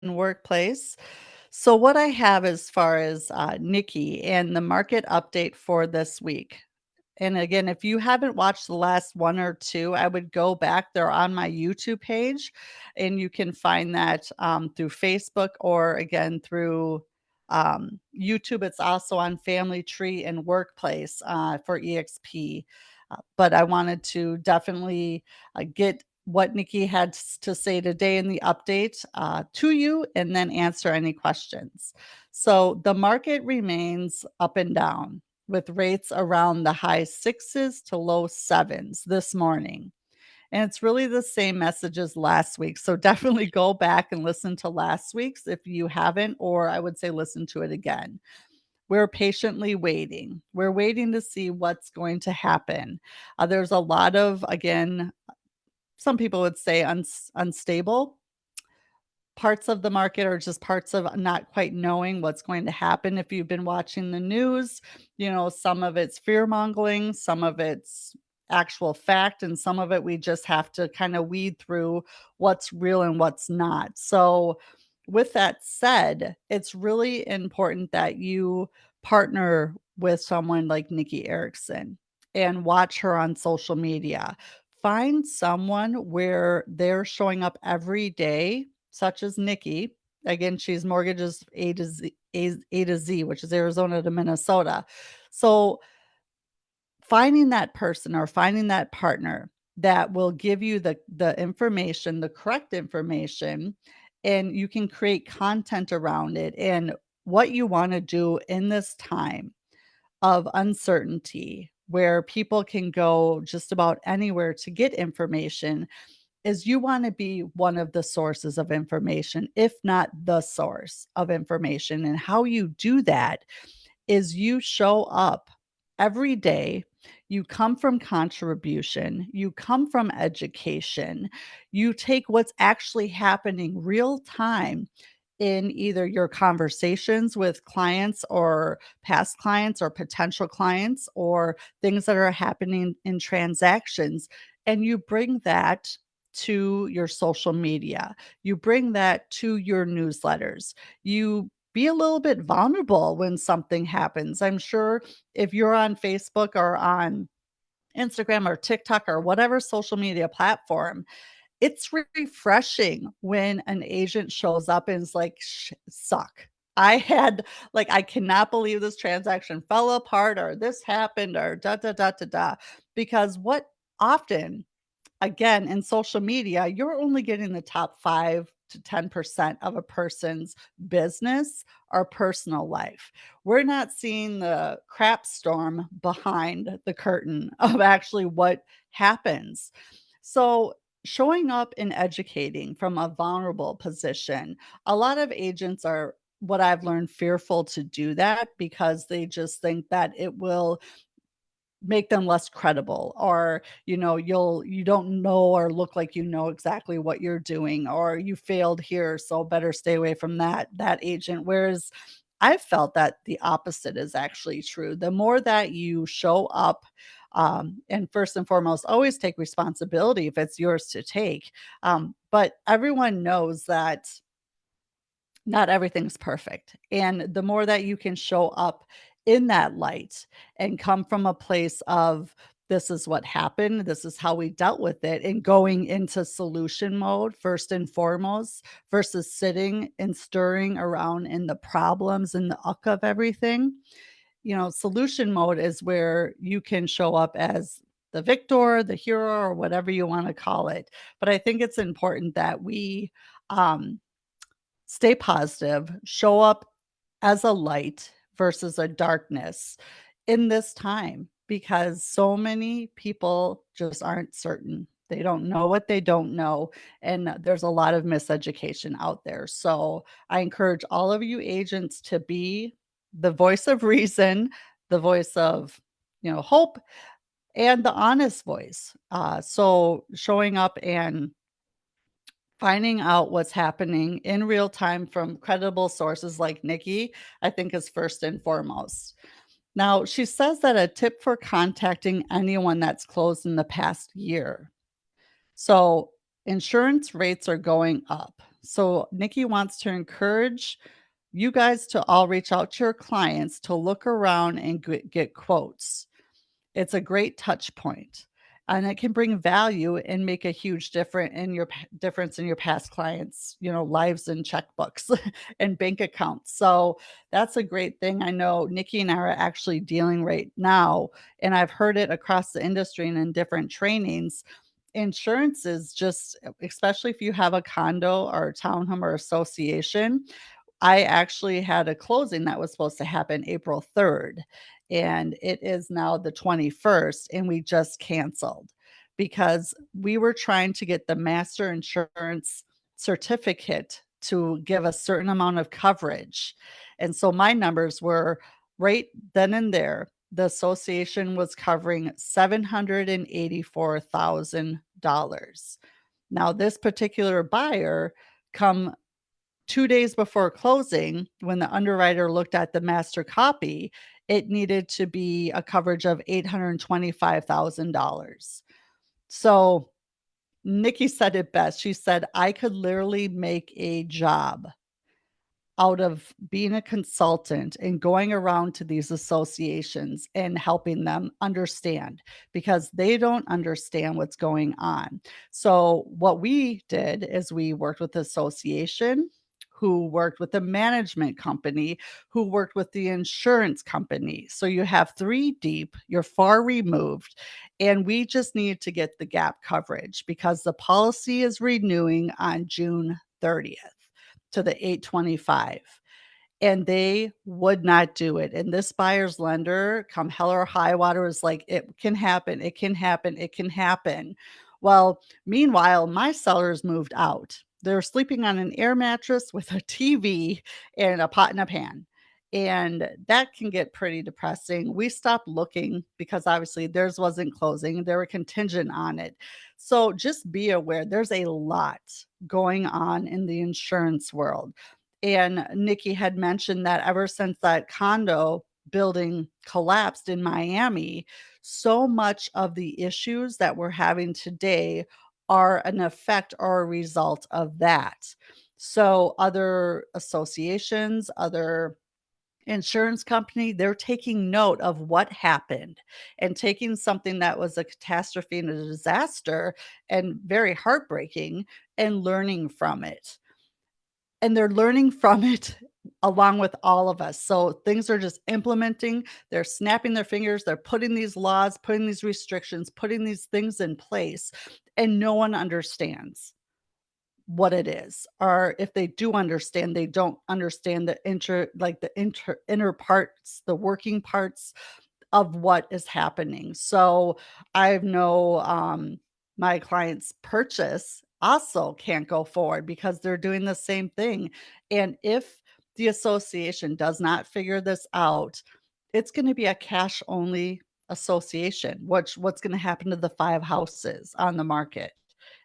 workplace. So, what I have as far as Nikki and the market update for this week. And again, if you haven't watched the last one or two, I would go back. They're on my YouTube page, and you can find that through Facebook or again through YouTube. It's also on Family Tree and Workplace for EXP. But I wanted to definitely get what Nikki had to say today in the update to you and then answer any questions. So the market remains up and down with rates around the high sixes to low sevens this morning. And it's really the same message as last week. So definitely go back and listen to last week's if you haven't, or I would say listen to it again. We're patiently waiting. We're waiting to see what's going to happen. There's a lot of, again, some people would say unstable parts of the market or just parts of not quite knowing what's going to happen. If you've been watching the news, some of it's fear mongering, some of it's actual fact, and some of it we just have to kind of weed through what's real and what's not. So, with that said, it's really important that you partner with someone like Nikki Erickson and watch her on social media. Find someone where they're showing up every day, such as Nikki. Again, she's mortgages A to Z, which is Arizona to Minnesota. So finding that person or finding that partner that will give you the information, the correct information, and you can create content around it and what you want to do in this time of uncertainty where people can go just about anywhere to get information is you want to be one of the sources of information, if not the source of information. And how you do that is you show up every day. You come from contribution, you come from education, you take what's actually happening real time in either your conversations with clients or past clients or potential clients or things that are happening in transactions. And you bring that to your social media, you bring that to your newsletters, you be a little bit vulnerable when something happens. I'm sure if you're on Facebook or on Instagram or TikTok or whatever social media platform, it's refreshing when an agent shows up and is like, suck. I had like, I cannot believe this transaction fell apart or this happened or da da da da da. Because what often, again, in social media, you're only getting the top 5 to 10% of a person's business or personal life. We're not seeing the crap storm behind the curtain of actually what happens. So, showing up and educating from a vulnerable position, a lot of agents are what I've learned fearful to do that because they just think that it will make them less credible, or you don't know or look like you know exactly what you're doing, or you failed here so better stay away from that agent. Whereas I've felt that the opposite is actually true. The more that you show up, and first and foremost always take responsibility if it's yours to take, but everyone knows that not everything's perfect. And the more that you can show up in that light and come from a place of, this is what happened, this is how we dealt with it, and going into solution mode first and foremost, versus sitting and stirring around in the problems and the uck of everything. Solution mode is where you can show up as the victor, the hero, or whatever you want to call it. But I think it's important that we um, stay positive, show up as a light versus a darkness in this time, because so many people just aren't certain. They don't know what they don't know. And there's a lot of miseducation out there. So I encourage all of you agents to be the voice of reason, the voice of, hope, and the honest voice. So showing up and finding out what's happening in real time from credible sources like Nikki, I think is first and foremost. Now, she says that a tip for contacting anyone that's closed in the past year. So, insurance rates are going up. So Nikki wants to encourage you guys to all reach out to your clients to look around and get quotes. It's a great touch point, and it can bring value and make a huge difference in your past clients, lives and checkbooks and bank accounts. So that's a great thing. I know Nikki and I are actually dealing right now, and I've heard it across the industry and in different trainings. Insurance is just, especially if you have a condo or a townhome or association. I actually had a closing that was supposed to happen April 3rd, and it is now the 21st, and we just canceled because we were trying to get the master insurance certificate to give a certain amount of coverage. And so my numbers were right then and there. The association was covering $784,000. Now, this particular buyer, come 2 days before closing, when the underwriter looked at the master copy, it needed to be a coverage of $825,000. So, Nikki said it best. She said, "I could literally make a job out of being a consultant and going around to these associations and helping them understand because they don't understand what's going on." So, what we did is we worked with the association, who worked with the management company, who worked with the insurance company. So, you have three deep, you're far removed, and we just need to get the gap coverage because the policy is renewing on June 30th to the 825, and they would not do it. And this buyer's lender, come hell or high water, was like, "It can happen, it can happen, it can happen." Well, meanwhile, my sellers moved out. They're sleeping on an air mattress with a TV and a pot and a pan. And that can get pretty depressing. We stopped looking because obviously theirs wasn't closing. They were contingent on it. So just be aware there's a lot going on in the insurance world. And Nikki had mentioned that ever since that condo building collapsed in Miami, so much of the issues that we're having today are an effect or a result of that. So, other associations, other insurance company, they're taking note of what happened and taking something that was a catastrophe and a disaster and very heartbreaking and learning from it, and they're learning from it along with all of us. So things are just implementing, they're snapping their fingers, they're putting these laws, putting these restrictions, putting these things in place, and no one understands what it is. Or if they do understand, they don't understand the inner parts, the working parts of what is happening. So I know my client's purchase also can't go forward because they're doing the same thing. And if the association does not figure this out, it's going to be a cash only association. What's going to happen to the five houses on the market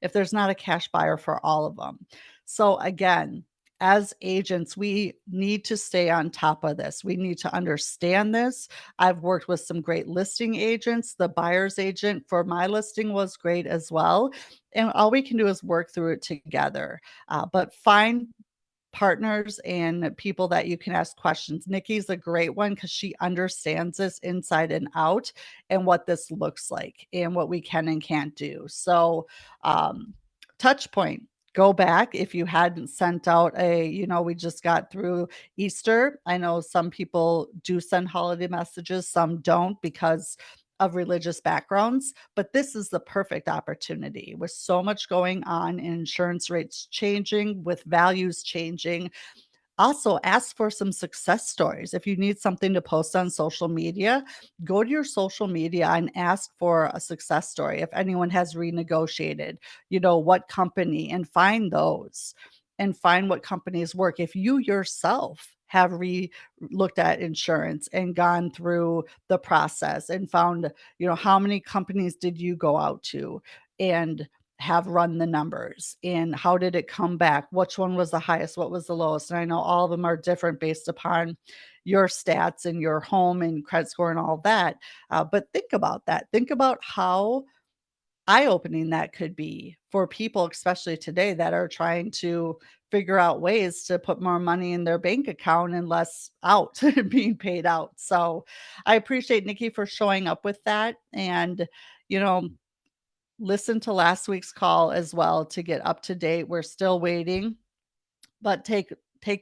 if there's not a cash buyer for all of them? So again, as agents, we need to stay on top of this. We need to understand this. I've worked with some great listing agents. The buyer's agent for my listing was great as well. And all we can do is work through it together. But find partners and people that you can ask questions. Nikki's a great one because she understands this inside and out and what this looks like and what we can and can't do. So, touch point. Go back if you hadn't sent out we just got through Easter. I know some people do send holiday messages, some don't because of religious backgrounds, but this is the perfect opportunity with so much going on, insurance rates changing, with values changing. Also, ask for some success stories. If you need something to post on social media, go to your social media and ask for a success story. If anyone has renegotiated, what company, and find those and find what companies work. If you yourself have looked at insurance and gone through the process and found, how many companies did you go out to and have run the numbers, and how did it come back? Which one was the highest? What was the lowest? And I know all of them are different based upon your stats and your home and credit score and all that. But think about that. Think about how eye-opening that could be for people, especially today, that are trying to figure out ways to put more money in their bank account and less out being paid out. So I appreciate Nikki for showing up with that. And, you know, listen to last week's call as well to get up to date. We're still waiting, but take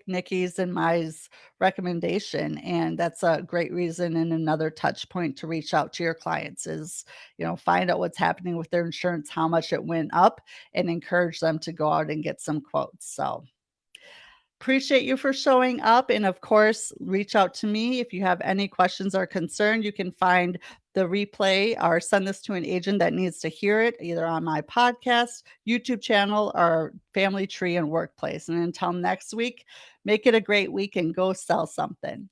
Nikki's and Mai's recommendation, and that's a great reason and another touch point to reach out to your clients is, find out what's happening with their insurance, how much it went up, and encourage them to go out and get some quotes. So appreciate you for showing up. And of course, reach out to me if you have any questions or concern. You can find the replay or send this to an agent that needs to hear it, either on my podcast, YouTube channel, or Family Tree and Workplace. And until next week, make it a great week and go sell something.